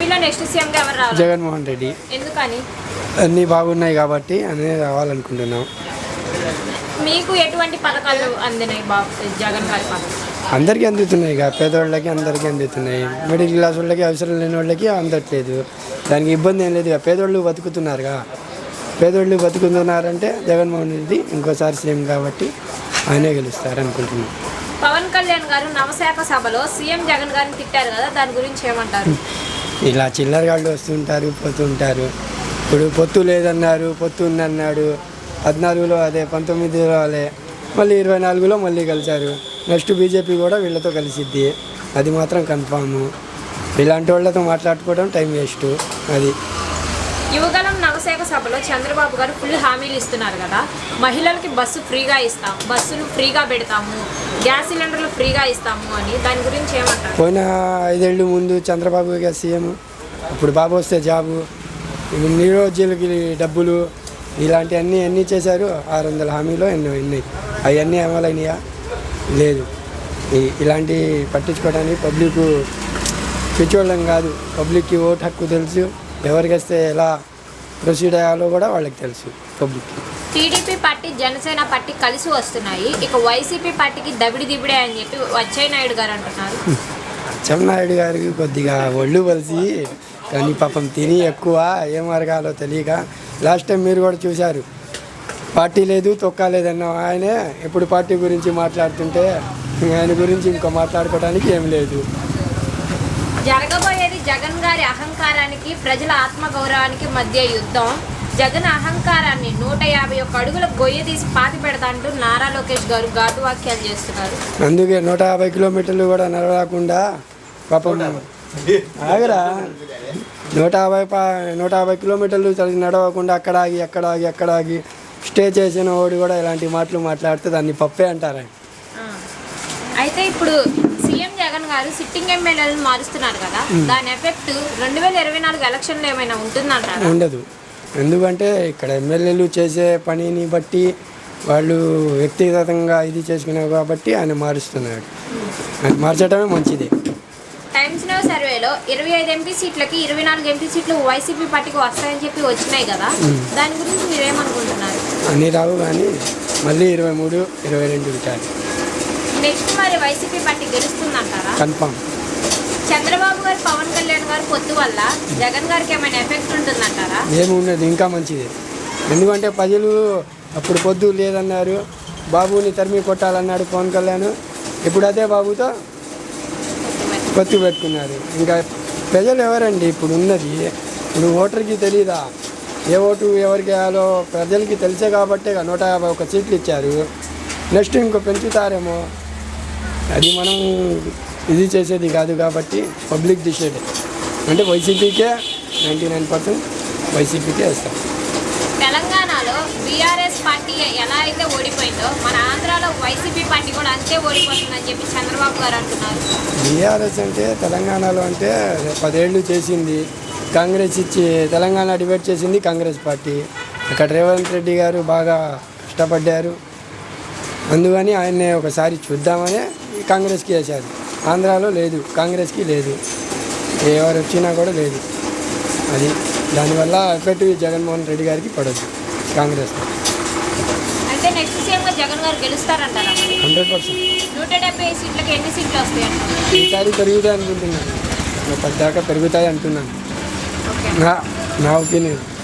ఏపీలో next CM గా ఎవరు రావాలి? జగన్మోహన్ రెడ్డి. ఎందుకని? అన్నీ బాగున్నాయి కాబట్టి అనేది రావాలనుకుంటున్నాం. మీకు ఎటువంటి పథకాలు అందినాయి బాబు జగన్ గారి పథకం? అందరికీ అందుతున్నాయి, ఇక పేదవాళ్ళకి అందరికీ అందుతున్నాయి. మిడిల్ క్లాస్ వాళ్ళకి అవసరం లేని వాళ్ళకి అందట్లేదు. దానికి ఇబ్బంది ఏం లేదు. పేదవాళ్ళు బతుకుతున్నారుగా. పేదవాళ్ళు బతుకుతున్నారంటే జగన్మోహన్ రెడ్డి ఇంకోసారి సీఎం కాబట్టి ఆయనే గెలుస్తారు అనుకుంటున్నాం. పవన్ కళ్యాణ్ గారు నవశాఖ సభలో సీఎం జగన్ గారిని తిట్టారు కదా, దాని గురించి ఏమంటారు? ఇలా చిల్లరగాళ్ళు వస్తుంటారు పోతుంటారు. ఇప్పుడు పొత్తు లేదన్నారు, పొత్తు ఉందన్నాడు. 14లో అదే, 19లో అదే, మళ్ళీ 24లో మళ్ళీ కలిశారు. నెక్స్ట్ బీజేపీ కూడా వీళ్ళతో కలిసిద్ది, అది మాత్రం కన్ఫాము. ఇలాంటి వాళ్ళతో మాట్లాడుకోవడం టైం వేస్ట్. అది యువగలం నవశాఖ సభలో చంద్రబాబు గారు ఫుల్ హామీలు ఇస్తున్నారు కదా. మహిళలకి బస్సు ఫ్రీగా ఇస్తాం, బస్సులు ఫ్రీగా పెడతాము, గ్యాస్ సిలిండర్లు ఫ్రీగా ఇస్తాము అని, దాని గురించి ఏమంటారు? పోయిన 5 ఏళ్ళు ముందు చంద్రబాబు గారు సీఎం, ఇప్పుడు బాబు వస్తే జాబు, నిరుద్యోగులకి డబ్బులు, ఇలాంటివన్నీ ఎన్ని చేశారు? 600 హామీలో ఎన్నో ఎన్ని అవన్నీ అమలైనయా? లేదు. ఇలాంటి పట్టించుకోవడానికి పబ్లిక్ పిచ్చోళ్ళం కాదు. పబ్లిక్కి ఓటు హక్కు తెలుసు, ఎవరికి వస్తే ఎలా ప్రొసీడ్ అయ్యాలో కూడా వాళ్ళకి తెలుసు public. TDP party Janasena party కలిసి వస్తున్నాయి, ఇక వైసీపీ పార్టీకి దబిడి దిబిడే అని చెప్పి అచ్చెన్నాయుడు గారు అంటున్నారు. అచ్చెన్నాయుడు గారికి కొద్దిగా ఒళ్ళు కలిసి, కానీ పాపం తిని ఎక్కువ ఏం అరగాలో తెలియక, లాస్ట్ టైం మీరు కూడా చూశారు, పార్టీ లేదు తొక్క లేదన్న ఆయనే ఇప్పుడు పార్టీ గురించి మాట్లాడుతుంటే ఆయన గురించి ఇంకా మాట్లాడుకోవడానికి ఏం లేదు. జరగబోయేది జగన్ గారి అహంకారానికి ప్రజల ఆత్మగౌరవానికి మధ్య యుద్ధం. జగన్ అహంకారాన్ని 151 అడుగుల గొయ్య తీసి పాతి పెడతా అంటూ నారా లోకేష్ గారు ఘాటు వాక్యాలు చేస్తున్నారు. అందుకే 150 కిలోమీటర్లు కూడా నడవకుండా పాపం ఆగరా, 150 కిలోమీటర్లు నడవకుండా అక్కడ ఆగి స్టే చేసిన వాడు కూడా ఇలాంటి మాటలు మాట్లాడితే దాన్ని పప్పే అంటారు. అయితే ఇప్పుడు సీఎం జగన్ గారు సిట్టింగ్ ఎమ్మెల్యేలను మారుస్తున్నారు కదా, దాని ఎఫెక్ట్ 2024 ఎలక్షన్లో ఏమైనా ఉంటుందంటారా? ఉండదు. ఎందుకంటే ఇక్కడ ఎమ్మెల్యేలు చేసే పనిని బట్టి వాళ్ళు వ్యక్తిగతంగా ఇది చేసుకున్నారు కాబట్టి ఆయన మారుస్తున్నాడు. ఆయన మార్చడమే మంచిది. టైమ్స్ నౌ సర్వేలో 25 ఎంపీ సీట్లకి 24 ఎంపీ సీట్లు వైసీపీ పార్టీకి వస్తాయని చెప్పి వచ్చినాయి కదా, దాని గురించి మీరేమనుకుంటున్నారు? అన్నీ రావు, కానీ మళ్ళీ 23, 22 ఉంటాయి. నెక్స్ట్ మరి వైసీపీ పార్టీ గెలుస్తుందంటారా? కన్ఫామ్. చంద్రబాబు గారు పవన్ కళ్యాణ్ గారు పొత్తు వల్ల జగన్ గారికి ఏమైనా ఎఫెక్ట్ ఉంటుందంటారా? ఏమున్నది, ఇంకా మంచిది. ఎందుకంటే ప్రజలు అప్పుడు పొద్దు లేదన్నారు, బాబుని తరిమి కొట్టాలన్నాడు పవన్ కళ్యాణ్, ఇప్పుడు అదే బాబుతో పొత్తు పెట్టుకున్నారు. ఇంకా ప్రజలు ఎవరండి ఇప్పుడు ఉన్నది? ఇప్పుడు ఓటర్కి తెలీదా ఏ ఓటు ఎవరికి వేయాలో? ప్రజలకి తెలిసే కాబట్టే 151 సీట్లు ఇచ్చారు. నెక్స్ట్ ఇంకో పెంచుతారేమో, అది మనం ఇది చేసేది కాదు కాబట్టి పబ్లిక్ డిసైడ్. అంటే వైసీపీకే 99% వైసీపీకే వేస్తాం. తెలంగాణలో బీఆర్ఎస్ పార్టీ ఎలా అయితే ఓడిపోయిందో మన ఆంధ్రాలో వైసీపీ పార్టీ కూడా అంతే ఓడిపోతుందని చెప్పి చంద్రబాబు గారు అంటున్నారు. బీఆర్ఎస్ అంటే తెలంగాణలో అంటే 10 ఏళ్ళు చేసింది, కాంగ్రెస్ ఇచ్చి తెలంగాణ డివైడ్ చేసింది కాంగ్రెస్ పార్టీ. అక్కడ రేవంత్ రెడ్డి గారు బాగా కష్టపడ్డారు, అందుకని ఆయన్నే ఒకసారి చూద్దామనే కాంగ్రెస్కి వేశారు. ఆంధ్రాలో లేదు, కాంగ్రెస్కి లేదు, ఎవరు వచ్చినా కూడా లేదు. అది దానివల్ల ఎఫెక్ట్ జగన్మోహన్ రెడ్డి గారికి పడదు కాంగ్రెస్. అంటే నెక్స్ట్ సీఎంగా జగన్ గారు గెలుస్తారంటారా? 100%. 175 సీట్లకి ఎన్ని సీట్లు వస్తాయి అంటారు? ఈసారి పెరుగుతాయి అనుకుంటున్నాను, 10 దాకా పెరుగుతాయి అంటున్నాను. ఓకే, నా ఒపీనియన్.